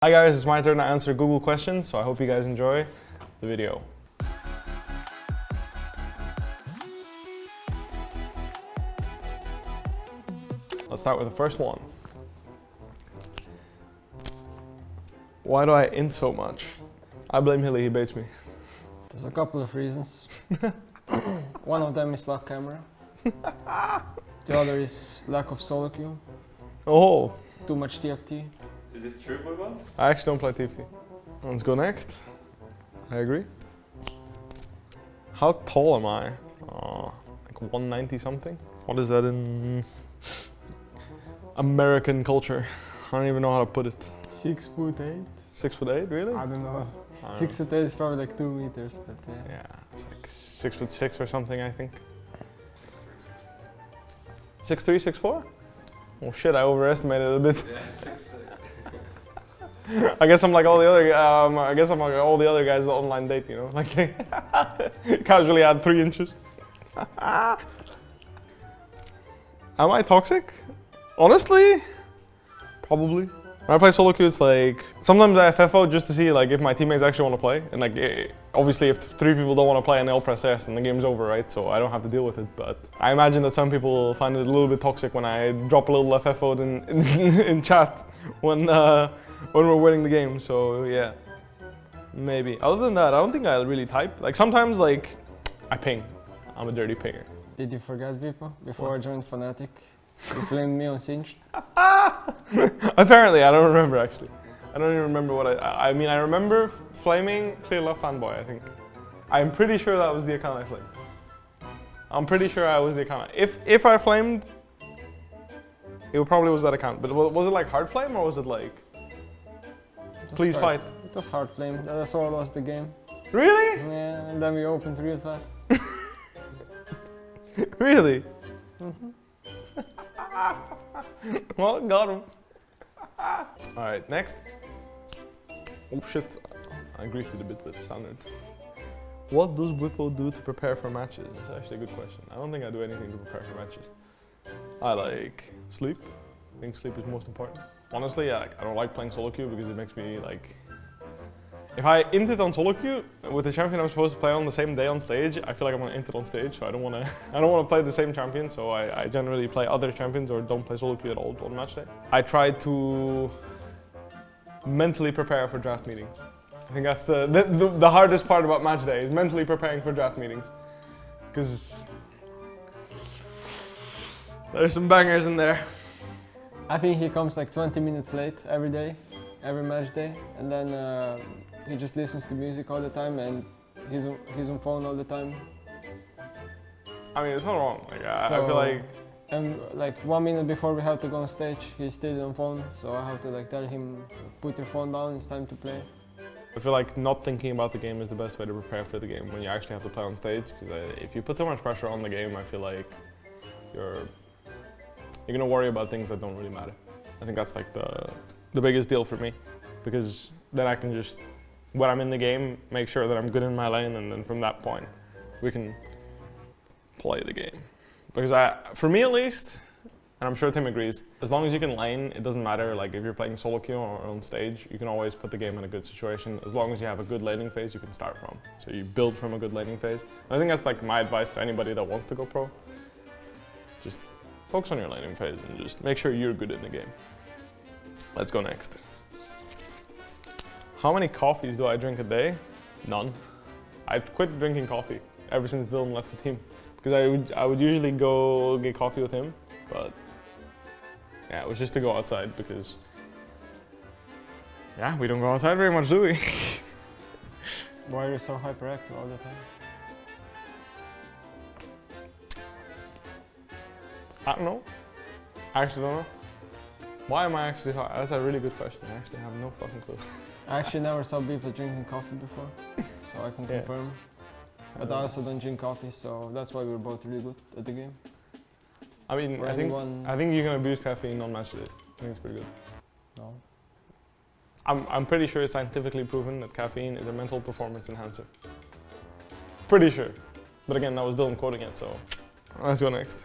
Hi guys, it's my turn to answer Google questions, so I hope you guys enjoy the video. Let's start with the first one. Why do I int so much? I blame Hilly, he baits me. There's a couple of reasons. One of them is lock camera. The other is lack of solo queue. Oh. Too much TFT. Is this true, Bwipo? I actually don't play TFT. Let's go next. I agree. How tall am I? Like 190 something? What is that in American culture? I don't even know how to put it. 6'8". 6'8", really? I don't know. I don't 6'8" is probably like 2 meters, but yeah. Yeah, it's like 6'6" or something, I think. 6'3", 6'4"? Oh shit, I overestimated it a bit. Yeah, 6'6". I guess I'm like all the other. I guess I'm like all the other guys that online date, you know, like they casually add 3 inches. Am I toxic? Honestly, probably. When I play solo queue, it's like sometimes I FFO just to see like if my teammates actually want to play, and like obviously if 3 people don't want to play and they all press S, then the game's over, right? So I don't have to deal with it. But I imagine that some people find it a little bit toxic when I drop a little FFO in chat when we're winning the game. So yeah, maybe. Other than that, I don't think I really type. Like sometimes like I ping. I'm a dirty pinger. Did you forget, Bwipo? Before I joined Fnatic, you flamed me on Singed. Apparently, I don't remember actually. I don't even remember what I mean, I remember flaming Clear Love Fanboy, I think. I'm pretty sure that was the account I flamed. I'm pretty sure I was the account. If I flamed, it probably was that account. But was it like hard flame or was it like, please fight? It was hard flame. That's all I lost the game. Really? Yeah, and then we opened real fast. Really? Mm-hmm. Well, got him. Alright, next. Oh shit, I griefed it a bit with standards. What does Bwipo do to prepare for matches? That's actually a good question. I don't think I do anything to prepare for matches. I like sleep. I think sleep is most important. Honestly, yeah, like, I don't like playing solo queue because it makes me like... If I int it on solo queue with the champion I'm supposed to play on the same day on stage, I feel like I'm gonna int it on stage, so I don't wanna play the same champion, so I generally play other champions or don't play solo queue at all on match day. I try to mentally prepare for draft meetings. I think that's the hardest part about match day, is mentally preparing for draft meetings. Because there's some bangers in there. I think he comes like 20 minutes late every day, every match day, and then he just listens to music all the time and he's on phone all the time. I mean, it's not wrong. Like, I feel like... And like 1 minute before we have to go on stage, he's still on phone, so I have to like tell him, put your phone down, it's time to play. I feel like not thinking about the game is the best way to prepare for the game when you actually have to play on stage. Because if you put too much pressure on the game, I feel like you're gonna worry about things that don't really matter. I think that's like the biggest deal for me, because then I can just, when I'm in the game, make sure that I'm good in my lane, and then from that point, we can play the game. Because for me at least, and I'm sure Tim agrees, as long as you can lane, it doesn't matter. Like if you're playing solo queue or on stage, you can always put the game in a good situation. As long as you have a good laning phase, you can start from. So you build from a good laning phase. And I think that's like my advice to anybody that wants to go pro. Just focus on your laning phase and just make sure you're good in the game. Let's go next. How many coffees do I drink a day? None. I quit drinking coffee ever since Dylan left the team. Because I would usually go get coffee with him, but yeah, it was just to go outside because, yeah, we don't go outside very much, do we? Why are you so hyperactive all the time? I don't know. I actually don't know. Why am I actually hot? That's a really good question. I actually have no fucking clue. I actually never saw people drinking coffee before, so I can confirm. But I also don't drink coffee, so that's why we're both really good at the game. I mean, I think you can abuse caffeine on match days. I think it's pretty good. No. I'm pretty sure it's scientifically proven that caffeine is a mental performance enhancer. Pretty sure. But again, that was Dylan quoting it, so let's go next.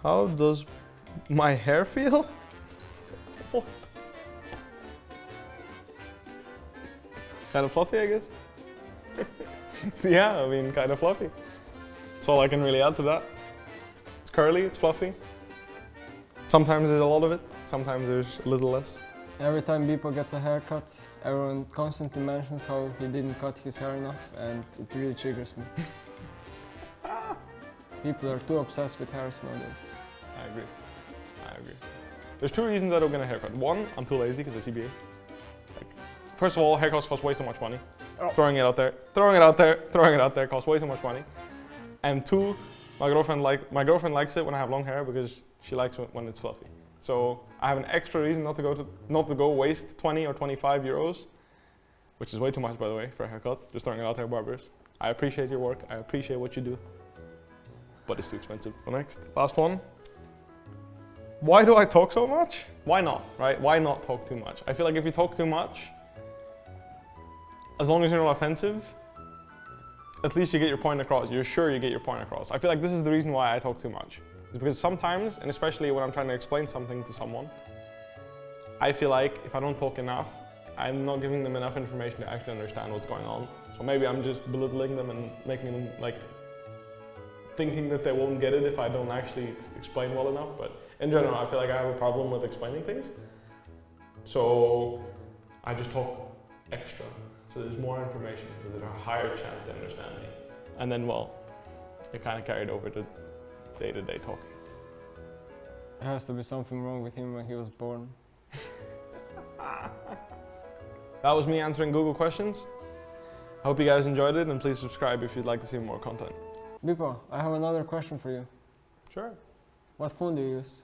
How does my hair feel? What? Kind of fluffy, I guess. Yeah, I mean, kind of fluffy. That's all I can really add to that. It's curly, it's fluffy. Sometimes there's a lot of it, sometimes there's a little less. Every time Bwipo gets a haircut, everyone constantly mentions how he didn't cut his hair enough, and it really triggers me. People are too obsessed with hairs nowadays. I agree. I agree. There's two reasons I don't get a haircut. One, I'm too lazy because I CBA. Like, first of all, haircuts cost way too much money. Throwing it out there costs way too much money. And two, my girlfriend likes it when I have long hair because she likes it when it's fluffy. So I have an extra reason not to go waste 20 or 25 euros, which is way too much, by the way, for a haircut. Just throwing it out there, barbers. I appreciate your work. I appreciate what you do, but it's too expensive. Next, last one. Why do I talk so much? Why not, right? Why not talk too much? I feel like if you talk too much, as long as you're not offensive, at least you get your point across. You're sure you get your point across. I feel like this is the reason why I talk too much. It's because sometimes, and especially when I'm trying to explain something to someone, I feel like if I don't talk enough, I'm not giving them enough information to actually understand what's going on. So maybe I'm just belittling them and making them like thinking that they won't get it if I don't actually explain well enough. But in general, I feel like I have a problem with explaining things. So I just talk extra. So there's more information, so there's a higher chance they understand me. And then, well, it kind of carried over to day-to-day talking. There has to be something wrong with him when he was born. That was me answering Google questions. I hope you guys enjoyed it, and please subscribe if you'd like to see more content. Bwipo, I have another question for you. Sure. What phone do you use?